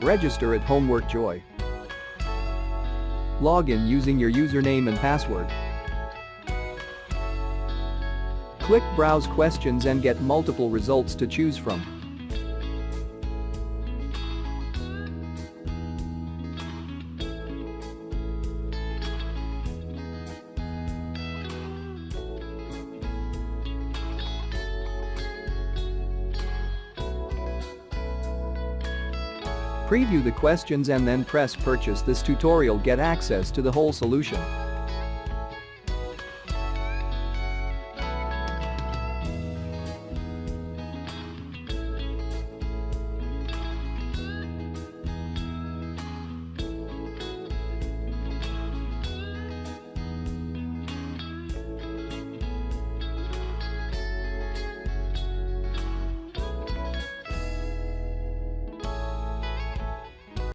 Register at Homework Joy. Log in using your username and password. Click Browse Questions and get multiple results to choose from. Preview the questions and then press Purchase. This tutorial get access to the whole solution.